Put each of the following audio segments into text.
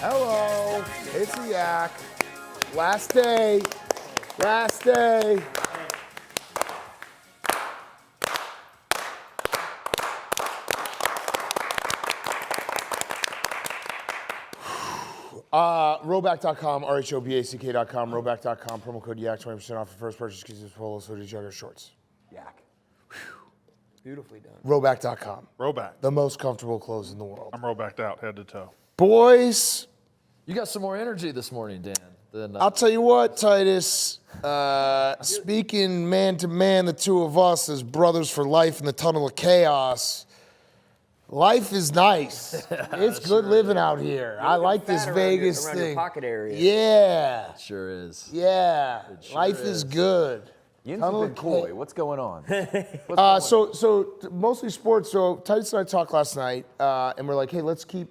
Hello, it's the Yak. Last day. Last day. Roback.com, RHOBACK.com, Roback.com, promo code YAK, 20% off your first purchase, keys, polos, hoodies, joggers, shorts. Yak. Beautifully done. Roback.com. Roback. The most comfortable clothes in the world. I'm robacked out, head to toe. Boys, You got some more energy this morning, Dan. Than, I'll tell you what, Titus. Speaking man to man, the two of us as brothers for life in the tunnel of chaos. Life is nice. It's good living out here. I like this Vegas around thing. your pocket area. Yeah. Sure is. Yeah. sure Life is. is good. Yin's Tunnel a bit of coy. What's going on? So mostly sports. So Titus and I talked last night, and we're like, hey, let's keep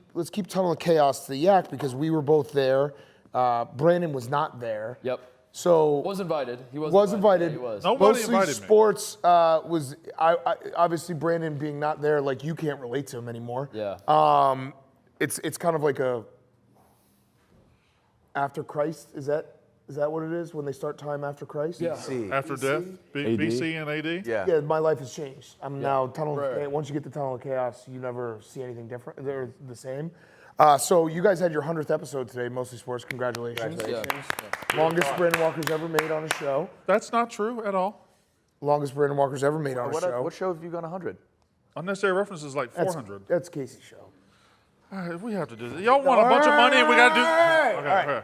Tunnel of Chaos to the Yak because we were both there. Brandon was not there. Yep. So Was invited. He was invited. Yeah, he was. Nobody Mostly invited me. sports was I obviously Brandon being not there, like you can't relate to him anymore. Yeah. It's kind of like a after Christ. Is that what it is when they start time after Christ? Yeah. After death, BC and AD? Yeah. Yeah, my life has changed. I'm now Right. once you get to Tunnel of Chaos, you never see anything different. They're the same. So you guys had your 100th episode today, mostly sports. Congratulations. Yeah. Longest Brandon Walker's ever made on a show. That's not true at all. Longest Brandon Walker's ever made on a show. What show have you gone 100? Unnecessary reference is like 400. That's Casey's show. All right, we have to do this. Y'all want a bunch of money and we got to do... Okay.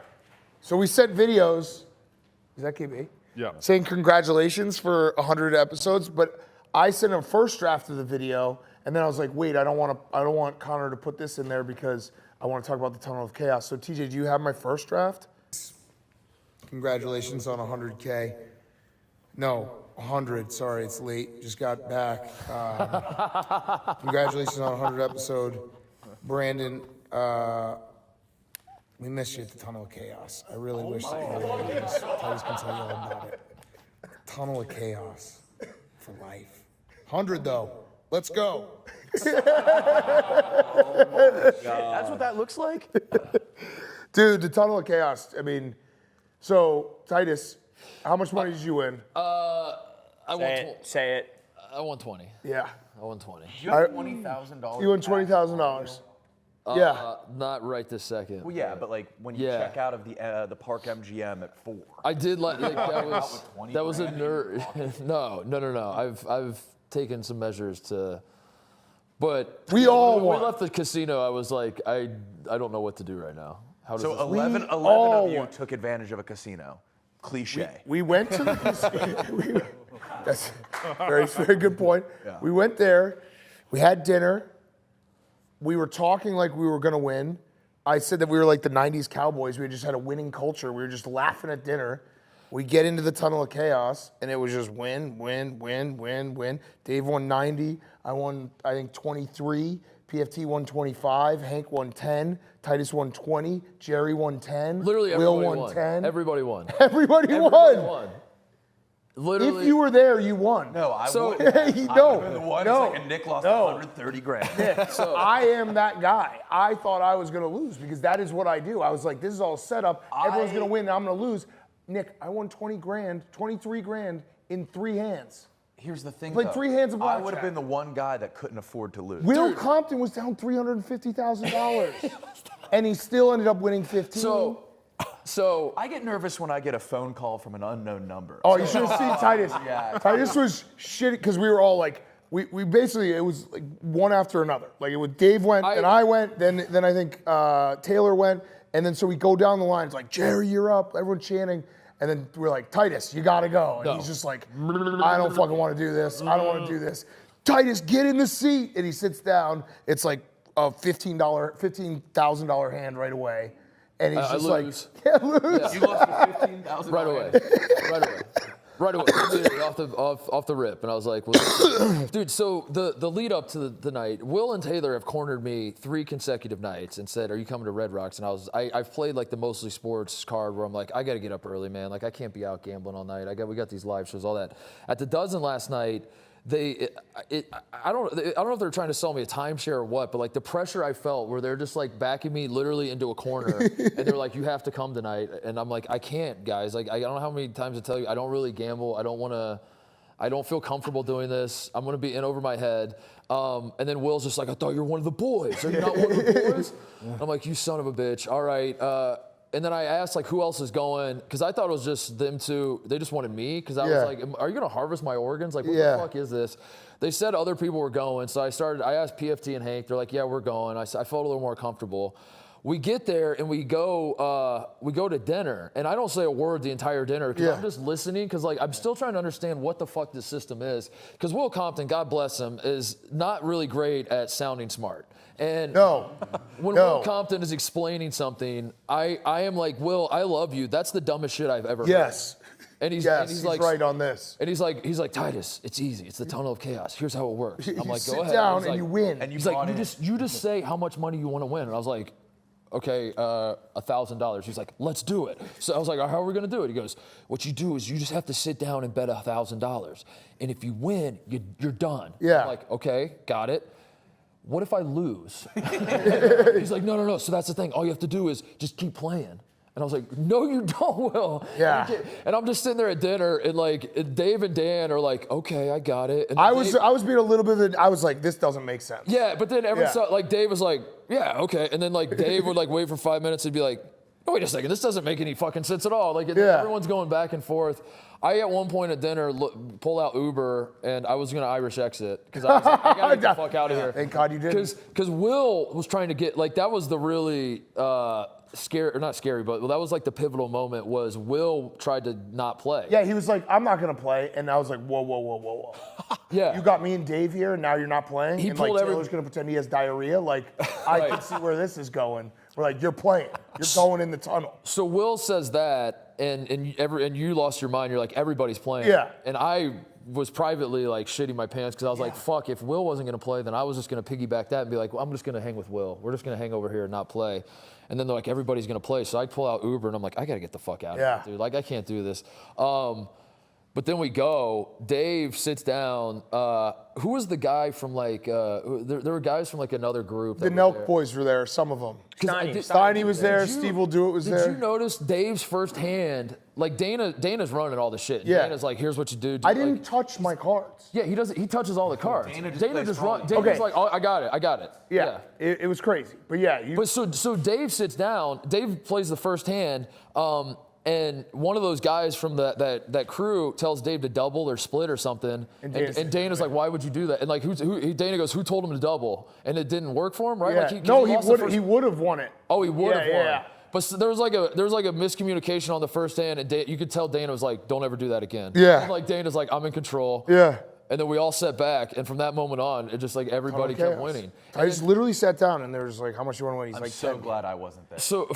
So we sent videos. Is that KB? Yeah. Saying congratulations for 100 episodes, but I sent a first draft of the video, and then I was like, wait, I don't want Connor to put this in there because I want to talk about the Tunnel of Chaos. So TJ, do you have my first draft? Congratulations on 100K. No, 100. Sorry, it's late. Just got back. Congratulations on 100 episode, Brandon. We miss you at the Tunnel of Chaos. I really wish that you were there. Titus can tell you all about it. Tunnel of Chaos for life. 100 though. Let's go. That's what that looks like? Dude, the Tunnel of Chaos. I mean, so Titus, how much money did you win? Say it. I won 20. Yeah. I won 20. You have $20,000. You won $20,000. Yeah. Not right this second. Well, yeah, but like when you Yeah. check out of the Park MGM at 4. I did like that was with 20 that was a grand nerd. No. I've taken some measures to, but We all when won. we left the casino. I was like, I don't know what to do right now. How does So this 11 all of you won. took advantage of a casino. Cliche. We went to the casino. That's very good point. Yeah. We went there. We had dinner. We were talking like we were going to win. I said that we were like the 90s Cowboys. We just had a winning culture. We were just laughing at dinner. We get into the Tunnel of Chaos, and it was just win. Dave won 90. I won, I think, 23. PFT won 25. Hank won 10. Titus won 20. Jerry won 10. Literally Will everybody won 10. Everybody won. Everybody Everybody won. won. Literally. If you were there, you won. No, I So- wouldn't. No, I would've been the one. no, It's like, and Nick lost no. 130 grand. I am that guy. I thought I was going to lose because that is what I do. I was like, this is all set up. Everyone's going to win. And I'm going to lose. Nick, I won 23 grand in 3 hands. Here's the thing, Played though. 3 hands of I blackjack. would have been the one guy that couldn't afford to lose. Will Compton was down $350,000. And he still ended up winning 15. So I get nervous when I get a phone call from an unknown number. Oh, you should have seen Titus. Yeah. Titus was shitty because we were all like, we basically, it was like one after another. Like it was Dave went, then I went, then I think Taylor went, and then so we go down the line. It's like, Jerry, you're up. Everyone chanting. And then we're like, Titus, you got to go. And he's just like, I don't fucking want to do this. I don't want to do this. Titus, get in the seat. And he sits down. It's like a $15,000 hand right away. And he's just like, lose. yeah, lose. You lost $15,000 right away. Right away, off the rip, and I was like, well, dude. So the lead up to the night, Will and Taylor have cornered me 3 consecutive nights and said, "Are you coming to Red Rocks?" And I've played like the mostly sports card where I'm like, I got to get up early, man. Like I can't be out gambling all night. We got these live shows, all that. At the dozen last night, I don't know if they're trying to sell me a timeshare or what, but like the pressure I felt where they're just like backing me literally into a corner and they're like, you have to come tonight. And I'm like, I can't, guys. Like, I don't know how many times to tell you, I don't really gamble. I don't feel comfortable doing this. I'm going to be in over my head. And then Will's just like, I thought you were one of the boys. Are you not one of the boys? I'm like, you son of a bitch. All right. And then I asked, like, who else is going? Because I thought it was just them two. They just wanted me. Because I was like, are you going to harvest my organs? Like, what the fuck is this? They said other people were going. So I asked PFT and Hank. They're like, yeah, we're going. I felt a little more comfortable. We get there and we go to dinner, and I don't say a word the entire dinner because I'm just listening because like I'm still trying to understand what the fuck this system is. Because Will Compton, God bless him, is not really great at sounding smart. And when Will Compton is explaining something, I am like, Will, I love you. That's the dumbest shit I've ever heard. And he's like, right on this. And he's like, Titus, it's easy. It's the tunnel of chaos. Here's how it works. I'm like, go ahead. Sit down and you win. And He's like, you just say how much money you want to win. And I was like, okay, $1,000. He's like, let's do it. So I was like, how are we going to do it? He goes, what you do is you just have to sit down and bet $1,000. And if you win, you're done. Yeah. I'm like, okay, got it. What if I lose? He's like, no. So that's the thing. All you have to do is just keep playing. And I was like, no, you don't, Will. Yeah. And I'm just sitting there at dinner, and like Dave and Dan are like, okay, I got it. And I was being a little bit I was like, this doesn't make sense. Yeah, but then like Dave was like, yeah, okay. And then like Dave would like wait for 5 minutes and be like, oh, wait a second, this doesn't make any fucking sense at all. Like everyone's going back and forth. I at one point at dinner pull out Uber and I was gonna Irish exit because I was like, I gotta get the fuck out of here. Thank God you didn't. Because Will was trying to get like that was the really scary or not scary, but that was like the pivotal moment was Will tried to not play. Yeah, he was like, I'm not gonna play, and I was like, whoa. Yeah. You got me and Dave here, and now you're not playing. He and pulled like Taylor's gonna pretend he has diarrhea. Like I can see where this is going. We're like, you're playing. You're going in the tunnel. So Will says that, and you lost your mind. You're like, everybody's playing. Yeah. And I was privately like shitting my pants because I was like, fuck, if Will wasn't gonna play, then I was just gonna piggyback that and be like, well, I'm just gonna hang with Will. We're just gonna hang over here and not play. And then they're like, everybody's gonna play. So I pull out Uber and I'm like, I gotta get the fuck out of here, dude. Like, I can't do this. But then we go, Dave sits down. Who was the guy from like, there were guys from like another group. The Nelk boys were there, some of them. Steiny was there, Steve Will Do It was there. Did you notice Dave's first hand, like Dana's running all the shit. Yeah. Dana's like, here's what you do. I didn't touch my cards. Yeah, he touches all the cards. Dana just runs. Dana's like, oh, I got it. Yeah. It was crazy. But yeah. But so Dave sits down, Dave plays the first hand, and one of those guys from that crew tells Dave to double or split or something. And Dana's like, why would you do that? And like, Dana goes, who told him to double? And it didn't work for him, right? Yeah. Like he would have won it. Oh, he would have won. Yeah. But there was like a miscommunication on the first hand, and you could tell Dana was like, don't ever do that again. Yeah. And like Dana's like, I'm in control. Yeah. And then we all sat back, and from that moment on, it just like everybody kept winning. I just literally sat down, and there was like, how much you want to win? He's I'm like, so glad I wasn't there. So,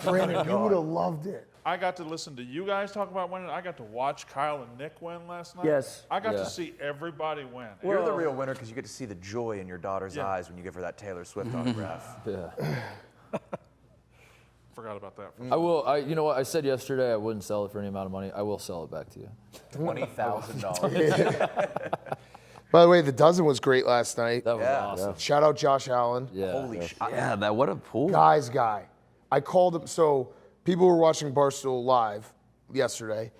Brandon, you would have loved it. I got to listen to you guys talk about winning. I got to watch Kyle and Nick win last night. Yes. I got to see everybody win. You're the real winner because you get to see the joy in your daughter's eyes when you give her that Taylor Swift autograph. yeah. Forgot about that. I will. You know what? I said yesterday I wouldn't sell it for any amount of money. I will sell it back to you. $20,000. By the way, the dozen was great last night. That was awesome. Shout out Josh Allen. Yeah. Holy shit. Yeah, that what a pool. Guy. I called him. So people were watching Barstool live yesterday.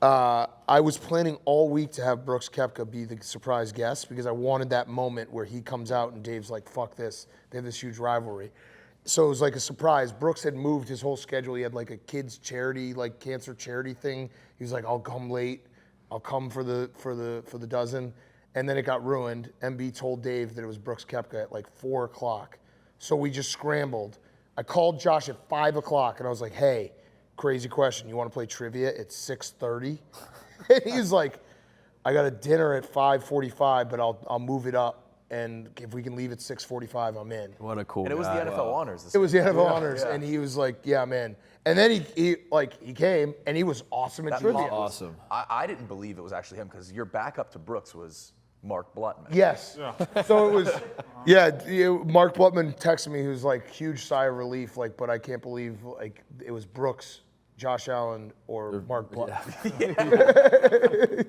I was planning all week to have Brooks Koepka be the surprise guest because I wanted that moment where he comes out and Dave's like, fuck this. They have this huge rivalry. So it was like a surprise. Brooks had moved his whole schedule. He had like a kids charity, like cancer charity thing. He was like, I'll come late. I'll come for the dozen. And then it got ruined. MB told Dave that it was Brooks Koepka at like 4 o'clock. So we just scrambled. I called Josh at 5 o'clock and I was like, hey, crazy question. You want to play trivia at 6:30? And he's like, I got a dinner at 5:45, but I'll move it up. And if we can leave at 6:45, I'm in. What a cool And it was the guy. NFL honors. It was the NFL honors, and he was like, yeah, man. And then he came, and he was awesome at trivia. Awesome. I didn't believe it was actually him because your backup to Brooks was Mark Blutman. Yes. Yeah. So it was, Mark Blutman texted me, he was like, huge sigh of relief, like, but I can't believe, like, it was Brooks, Josh Allen, or Mark Blutman.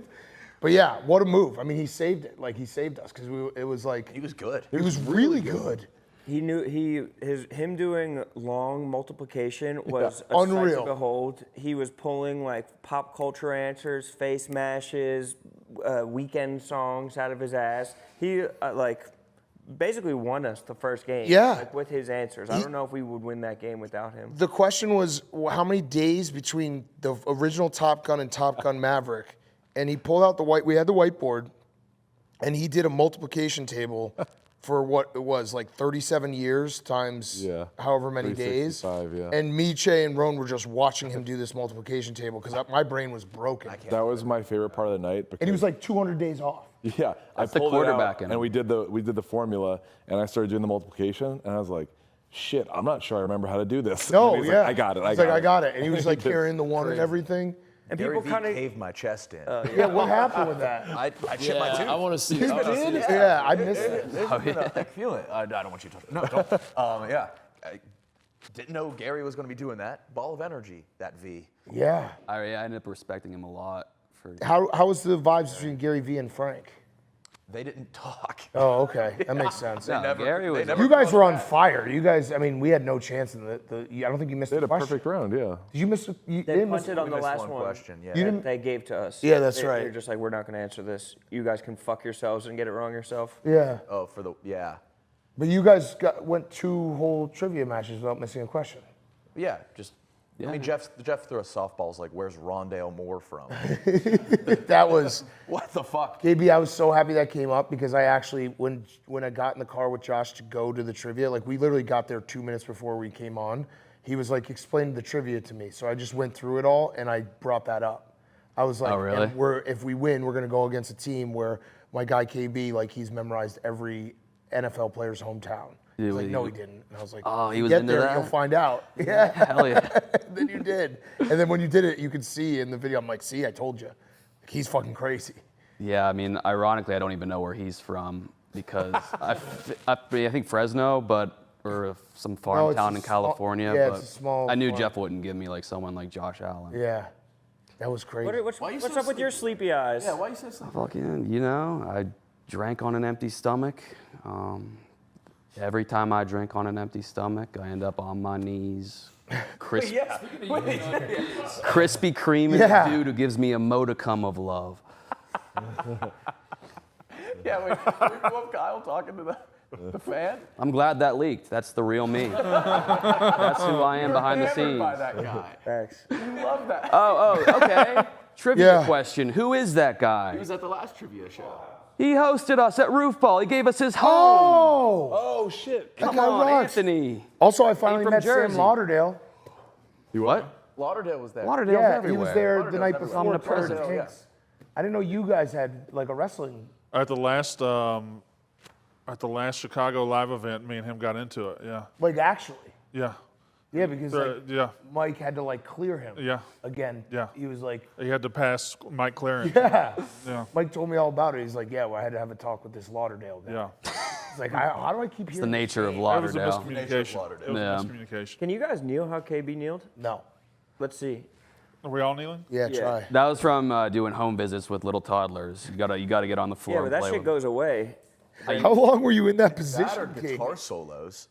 But yeah, what a move. I mean, he saved it. Like, he saved us because it was like. He was good. He was really good. He knew him doing long multiplication was a unreal. sight to behold. He was pulling like pop culture answers, face mashes, weekend songs out of his ass. He like basically won us the first game. Yeah. Like, with his answers. I don't know if we would win that game without him. The question was how many days between the original Top Gun and Top Gun Maverick, and he pulled out we had the whiteboard, and he did a multiplication table for what it was, like 37 years times however many days. Yeah. And me, Che, and Rone were just watching him do this multiplication table because my brain was broken. That was my favorite part of the night. And he was like 200 days off. Yeah, That's I the pulled it out, quarterback in him. and we did the formula, and I started doing the multiplication, and I was like, shit, I'm not sure I remember how to do this. No, And he's yeah. like, I got it. He's like, I got it. And he was like carrying the one and everything. And Gary people V kind of caved my chest in. Yeah, what happened with that? I chipped my tooth. I want to see. Yeah, I missed it. I feel it. I don't want you to touch it. No, don't. Yeah. I didn't know Gary was going to be doing that. Ball of energy, that V. Yeah. I ended up respecting him a lot. How was the vibes between Gary V and Frank? They didn't talk. Oh, okay. That makes sense. Gary was. You guys were on fire. You guys, I mean, we had no chance in I don't think you missed They had the a question. perfect round, yeah. Did you miss it? they You didn't miss punted on the missed last one one. question, yeah. You that didn't- they gave to us. Yeah, that's right. They're just like, we're not going to answer this. You guys can fuck yourselves and get it wrong yourself. Yeah. Oh, yeah. But you guys went 2 whole trivia matches without missing a question. Yeah, just. I mean, Jeff threw us softballs like, "Where's Rondale Moore from?" That was, What the fuck? KB, I was so happy that came up because I actually, when I got in the car with Josh to go to the trivia, like we literally got there 2 minutes before we came on. He was like, explain the trivia to me. So I just went through it all and I brought that up. I was like, Oh, really? and if we win, we're going to go against a team where my guy KB, like he's memorized every NFL player's hometown. He's like, no, he didn't. And I was like, Oh, he was get into there, that? you'll find out. Yeah. Hell yeah. Then you did. And then when you did it, you could see in the video, I'm like, see, I told you. Like, he's fucking crazy. Yeah, I mean, ironically, I don't even know where he's from because I think Fresno, or some farm it's town a in small- California. yeah, but it's a small I knew farm. Jeff wouldn't give me like someone like Josh Allen. Yeah. That was crazy. What's up with your sleepy eyes? Yeah, why you say something? Fucking, I drank on an empty stomach. Every time I drink on an empty stomach, I end up on my knees. Krispy Kreme is Yeah. the dude who gives me a modicum of love. Yeah, we love Kyle talking to the fan. I'm glad that leaked. That's the real me. That's who I am behind the Hammered scenes. by that guy. Thanks. You love that. Oh, okay. Trivia Yeah. question. Who is that guy? He was at the last trivia show. He hosted us at Roof Ball. He gave us his home. Oh! Oh, shit. That Come guy on, rocks. Anthony. Also, I finally from met Jersey. Sam Lauderdale. You What? Lauderdale was there. Lauderdale's Yeah, everywhere. he was there the Lauderdale's night everywhere. before. Omnipresent. Turner Hanks. I didn't know you guys had like a wrestling. At the last Chicago live event, me and him got into it. Yeah, Like actually. yeah, Yeah, because like, yeah. Mike had to like clear him. Yeah. Again. Yeah. He was like, He had to pass Mike clearance. yeah. Yeah. Mike told me all about it. He's like, yeah, well, I had to have a talk with this Lauderdale guy. Yeah. He's like, how do I keep The hearing? nature of It was a Lauderdale. miscommunication. It was Yeah. a miscommunication. Can you guys kneel how KB kneeled? No. Let's see. Are we all kneeling? Yeah, Yeah. try. That was from doing home visits with little toddlers. You gotta get on the floor Yeah, but and that play shit with goes away. How long were you in that That or position, King? guitar solos.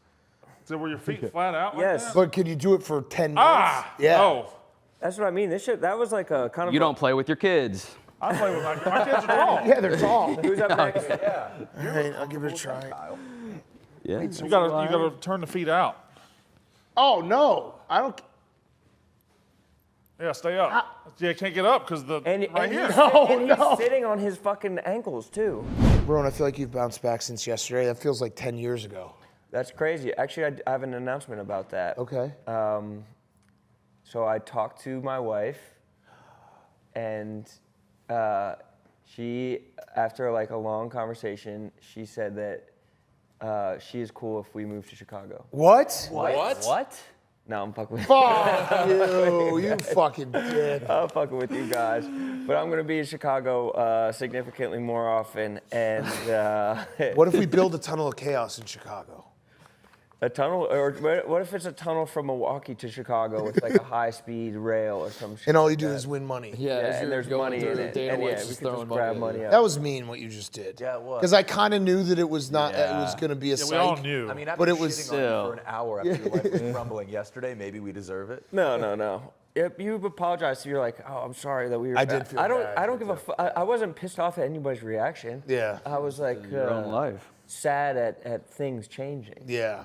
So were your feet flat out? Like Yes. that? But could you do it for 10 minutes? Ah. Yeah. Oh, That's what I mean. That was like a kind of. You don't play with your kids. I play with my kids are tall. Yeah, they're tall. Who's up next? All right, I'll give it a try. Yeah. You gotta turn the feet out. Oh, no. I don't. Yeah, stay up. Yeah, can't get up because the And, right and here. he's sitting on his fucking ankles too. Rone, I feel like you've bounced back since yesterday. That feels like 10 years ago. That's crazy. Actually, I have an announcement about that. Okay. So I talked to my wife, and she, after like a long conversation, she said that she is cool if we move to Chicago. What? What? No, I'm fucking with Fuck you. You fucking dick. I'm fucking with you guys. But I'm gonna be in Chicago significantly more often, and What if we build a tunnel of chaos in Chicago? A tunnel, or what if it's a tunnel from Milwaukee to Chicago with like a high-speed rail or some shit? And all you like do that? is win money. Yeah, as and you're there's going money through, in it. Dana And White's yeah, we just could throwing just grab money money at out. That was mean what you just did. Yeah, it was. Because I kind of knew that it was not. It was Yeah. going to be a Yeah, we all psych. knew. I mean, after But it was shitting on you for an hour after your life was crumbling yesterday, maybe we deserve it. No. If you apologize, you're like, oh, I'm sorry that we were. I did feel I don't. bad. I don't give a. I wasn't pissed off at anybody's reaction. Yeah. I was like Your own life. sad at things changing. Yeah.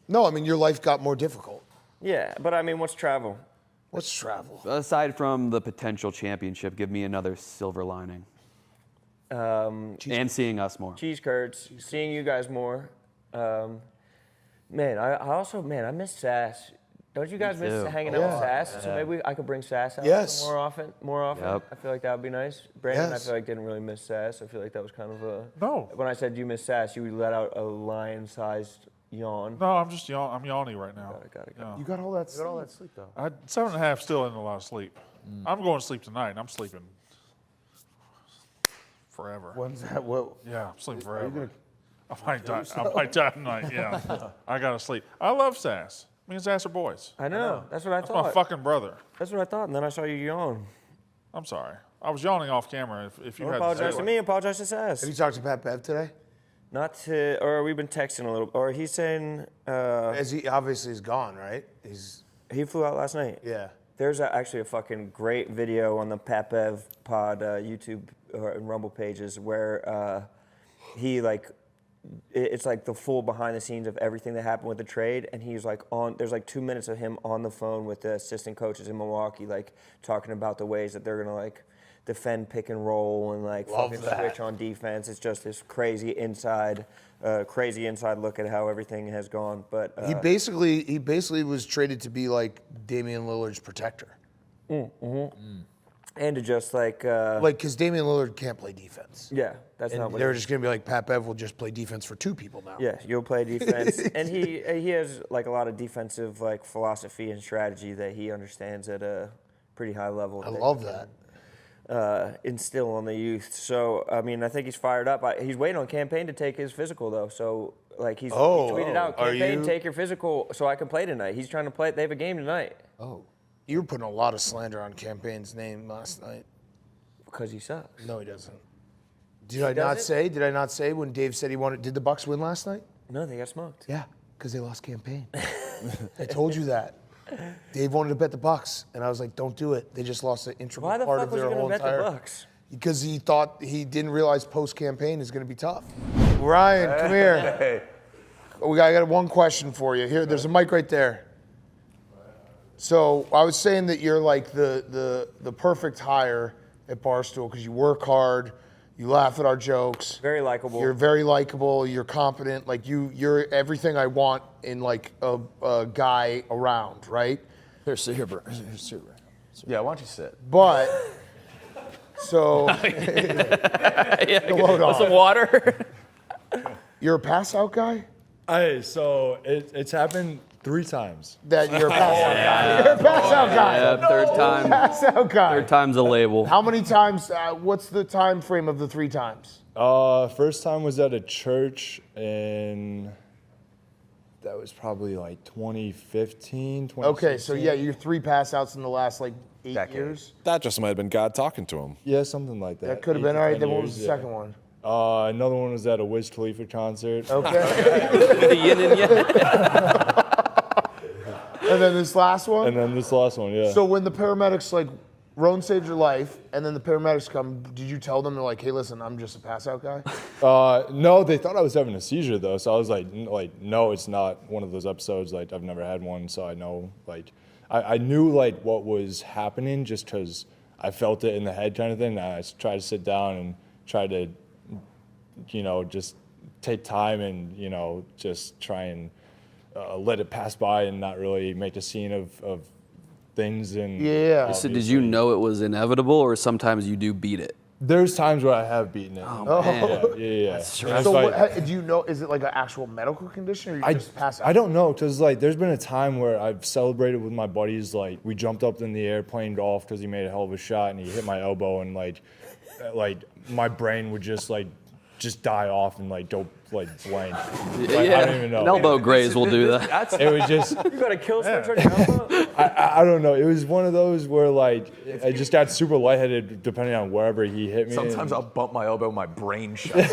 No, I mean, your life got more difficult. Yeah, but I mean, what's travel? What's travel? Aside from the potential championship, give me another silver lining. And seeing us more. Cheese curds, seeing you guys more. Man, I also I miss Sass. Don't you guys miss too. hanging out with Sass? So maybe I could bring Sass out Yes. more often. Yep. I feel like that would be nice. Brandon, Yes. I feel like didn't really miss Sass. I feel like that was kind of a. No. When I said you miss Sass, you let out a lion-sized yawn. No, I'm just I'm yawning right now. Got it. Yeah. You got all that. You got all that sleep though. I 7.5 still in a lot of sleep. I'm going to sleep tonight. I'm sleeping forever. When's that? What? Yeah, I'm sleeping forever. I might die tonight. Yeah, I gotta sleep. I love Sass. Me and Sass are boys. I know. That's what I That's my thought. fucking brother. That's what I thought, and then I saw you yawn. I'm sorry. I was yawning off camera. If you Don't had apologize to to me. Apologize to Sass. Have you talked to Pat Bev today? Not to, or we've been texting a little. Or he's saying As he obviously is gone, right? He's he flew out last night. yeah. There's actually a fucking great video on the Pat Bev Pod YouTube and Rumble pages where he like, it's like the full behind the scenes of everything that happened with the trade, and he's like there's like 2 minutes of him on the phone with the assistant coaches in Milwaukee, like talking about the ways that they're gonna like defend pick and roll and like Love fucking that. switch on defense. It's just this crazy inside look at how everything has gone. But He basically was traded to be like Damian Lillard's protector. and to just like Because Damian Lillard can't play defense. yeah, that's not And what they're just going to be like, Pat Bev will just play defense for two people now. yeah, you'll play defense, and he has like a lot of defensive like philosophy and strategy that he understands at a pretty high level. I love that. Instill on the youth. So I mean, I think he's fired up. He's waiting on campaign to take his physical though. So like he tweeted out, are campaign, you? take your physical so I can play tonight. He's trying to play. They have a game tonight Oh. You were putting a lot of slander on Campaign's name last night. because he sucks. No, he doesn't. Did I not say when Dave said he wanted? Did the Bucks win last night? No, they got smoked. Yeah, because they lost Campaign. I told you that. Dave wanted to bet the Bucks, and I was like, "Don't do it. They just lost an integral Why the part fuck of was their you whole gonna bet entire." the Bucks? Because he thought he didn't realize post-campaign is going to be tough. Ryan, come here. Hey, I got one question for you. Here, there's a mic right there. So I was saying that you're like the perfect hire at Barstool because you work hard, you laugh at our jokes. Very likable. You're very likable. You're competent. Like you're everything I want in like a guy around, right? Here's here, bro. yeah, why don't you sit? But so load on. Some water. You're a pass out guy. Hey, so it's happened 3 times. That you're a pass out guy. You're a pass out guy. Yeah, Pass out guy. third time's a label. How many times? What's the time frame of the 3 times? First time was at a church in, that was probably like 2015, 2016. Okay, so yeah, you're 3 pass outs in the last like 8 Decade. years. That just might have been God talking to him. Yeah, something like that. That could have 8 been. to All right, 10 then what was the years, yeah. second one? Another one was at a Wiz Khalifa concert. Okay. The yin and yang. And then this last one? And then this last one, yeah. So when the paramedics, like, Rone saved your life, and then the paramedics come, did you tell them, they're like, hey, listen, I'm just a pass out guy? No, they thought I was having a seizure though, so I was like, no, it's not one of those episodes. Like, I've never had one, so I know, like, I knew like what was happening just because I felt it in the head kind of thing. I tried to sit down and try to, just take time and, just try and let it pass by and not really make a scene of things. And Yeah. So did you know it was inevitable, or sometimes you do beat it? there's times where I have beaten it. Man. Yeah. That's So It's like- what, do you know, is it like an actual medical condition, or you just pass out? I don't know, because like there's been a time where I've celebrated with my buddies, like we jumped up in the air playing golf because he made a hell of a shot and he hit my elbow, and like my brain would just like just die off and like don't like blank. Like, Yeah, I don't even know. an elbow graze will do that. It was just You got a kill switch on your elbow? I don't know. It was one of those where like I just got super lightheaded depending on wherever he hit me. Sometimes I'll bump my elbow, my brain shuts.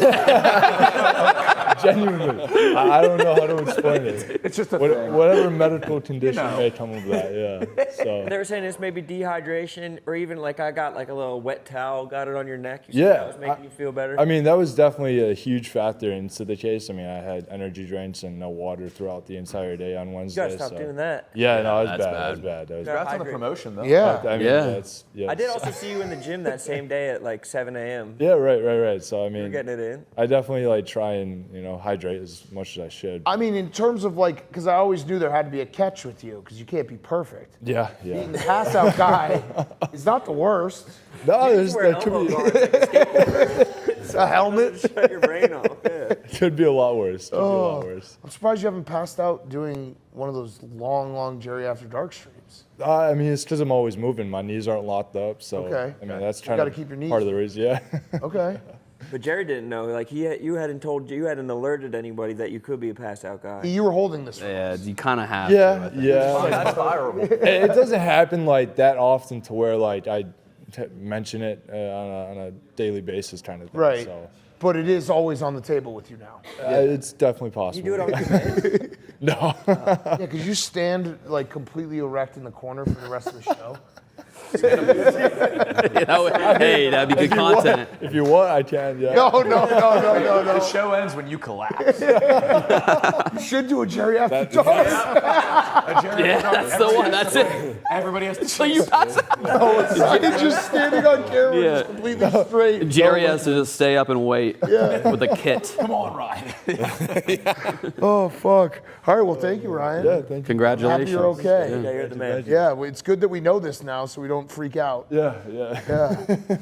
Genuinely, I don't know how to explain it. It's just a thing. Whatever medical condition may come of that, yeah. So They were saying it's maybe dehydration, or even like I got like a little wet towel, got it on your neck. You said Yeah, that was making you feel better. I mean, that was definitely a huge factor into the case. I mean, I had energy drinks and no water throughout the entire day on you Wednesday. gotta stop so. doing that. Yeah, no, it was that's bad. bad. It was bad. That was Yeah. bad. Congrats on the Hydrate. promotion, though. Yeah. I mean, Yeah. that's, yeah. I did also see you in the gym that same day at like 7 a.m. Yeah, right. So I You were mean, getting it in. I definitely like try and hydrate as much as I should. I mean, in terms of like, because I always knew there had to be a catch with you, because you can't be perfect. Yeah. Being the pass out guy is not the worst. No, there's Wear an that could elbow be guard, like a skateboarder. A helmet. Shut your brain off. Yeah. could be a lot worse. Could be a lot worse. I'm surprised you haven't passed out doing one of those long Jerry After Dark streams. I mean, it's because I'm always moving. My knees aren't locked up, so Okay. I mean that's You kind gotta of keep your knees- part of the reason. Yeah. Okay. But Jerry didn't know. Like you hadn't alerted anybody that you could be a passed out guy. You were holding this. Yeah, you kind of have Yeah, to. I think. yeah. That's viral. It doesn't happen like that often to where like I mention it on a daily basis kind of thing. Right. So But it is always on the table with you now. it's definitely possible. You do it on the No. Yeah, because you stand like completely erect in the corner for the rest of the show. Hey, that'd be good content. If you want, I can. Yeah. No. The show ends when you collapse. You should do a Jerry After Dark. Yeah, that's the one. That's it. Everybody has to So you pass out. He's just standing on camera, Yeah. just completely straight. Jerry has to just stay up and wait with a kit. Come on, Ryan. Oh fuck! All right, well, thank you, Ryan. Yeah. Thank you. Congratulations. Happy you're okay. Yeah, you're the man. Yeah, well, it's good that we know this now, so we don't freak out. Yeah. Yeah.